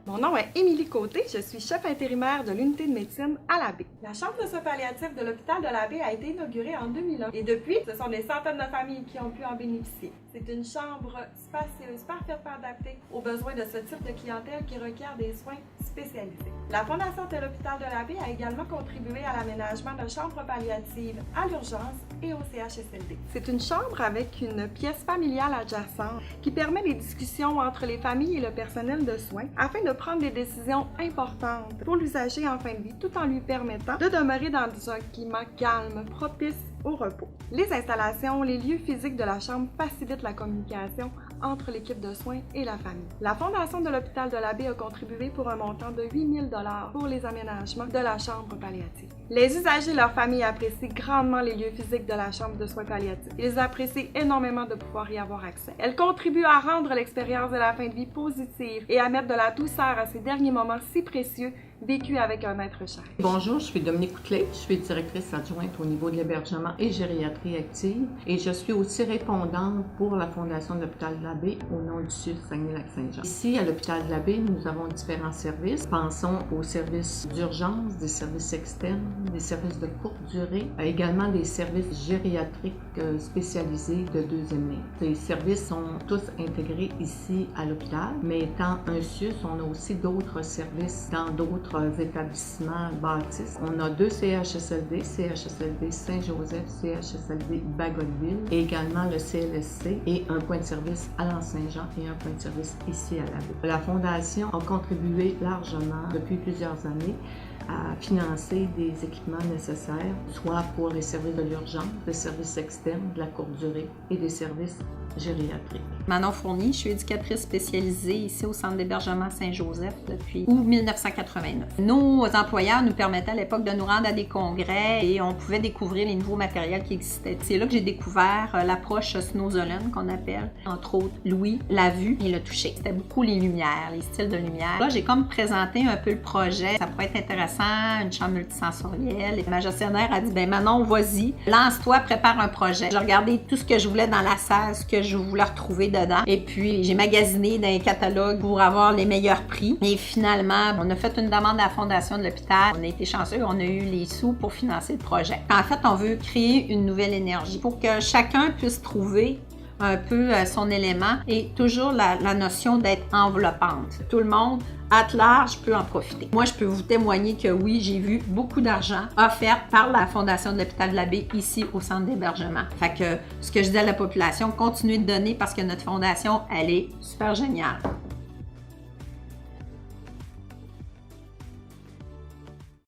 Mon nom est Émilie Côté, je suis chef intérimaire de l'unité de médecine à la Baie. La chambre de soins palliatifs de l'hôpital de la Baie a été inaugurée en 2001 et depuis, ce sont des centaines de familles qui ont pu en bénéficier. C'est une chambre spacieuse, parfaitement adaptée aux besoins de ce type de clientèle qui requiert des soins spécialisés. La Fondation de l'hôpital de la Baie a également contribué à l'aménagement de chambres palliatives à l'urgence et au CHSLD. C'est une chambre avec une pièce familiale adjacente qui permet les discussions entre les familles et le personnel de soins afin de prendre des décisions importantes pour l'usager en fin de vie tout en lui permettant de demeurer dans un climat calme, propice au repos. Les installations, les lieux physiques de la chambre facilitent la communication entre l'équipe de soins et la famille. La Fondation de l'hôpital de la Baie a contribué pour un montant de 8 000 $ pour les aménagements de la chambre palliative. Les usagers et leurs familles apprécient grandement les lieux physiques de la chambre de soins palliatifs. Ils apprécient énormément de pouvoir y avoir accès. Elle contribue à rendre l'expérience de la fin de vie positive et à mettre de la douceur à ces derniers moments si précieux vécu avec un être cher. Bonjour, je suis Dominique Coutelet, je suis directrice adjointe au niveau de l'hébergement et gériatrie active et je suis aussi répondante pour la Fondation de l'hôpital de la Baie au nom du Sud Saguenay-Lac-Saint-Jean. Ici, à l'hôpital de la Baie, nous avons différents services. Pensons aux services d'urgence, des services externes, des services de courte durée, également des services gériatriques spécialisés de deuxième ligne. Ces services sont tous intégrés ici à l'hôpital, mais étant un SUS, on a aussi d'autres services dans d'autres établissements bâtisses. On a 2 CHSLD, CHSLD Saint-Joseph, CHSLD Bagotville et également le CLSC et un point de service à l'Anse-Saint-Jean et un point de service ici à la Baie. La Fondation a contribué largement depuis plusieurs années à financer des équipements nécessaires, soit pour les services de l'urgence, des services externes, de la courte durée et des services gériatriques. Manon Fournier, je suis éducatrice spécialisée ici au Centre d'hébergement Saint-Joseph depuis août 1989. Nos employeurs nous permettaient à l'époque de nous rendre à des congrès et on pouvait découvrir les nouveaux matériels qui existaient. C'est là que j'ai découvert l'approche Snowzolen qu'on appelle, entre autres l'ouïe, la vue et le toucher. C'était beaucoup les lumières, les styles de lumière. Là, j'ai comme présenté un peu le projet. Ça pourrait être intéressant, une chambre multisensorielle. Et ma gestionnaire a dit, ben Manon, vas-y, lance-toi, prépare un projet. J'ai regardé tout ce que je voulais dans la salle, ce que je voulais retrouver dedans. Et puis, j'ai magasiné dans les catalogues pour avoir les meilleurs prix. Et finalement, on a fait une demande à la Fondation de l'hôpital. On a été chanceux, on a eu les sous pour financer le projet. En fait, on veut créer une nouvelle énergie pour que chacun puisse trouver un peu son élément et toujours la notion d'être enveloppante. Tout le monde, à large, peut en profiter. Moi, je peux vous témoigner que oui, j'ai vu beaucoup d'argent offert par la Fondation de l'hôpital de la Baie ici au centre d'hébergement. Fait que ce que je dis à la population, continuez de donner parce que notre fondation, elle est super géniale.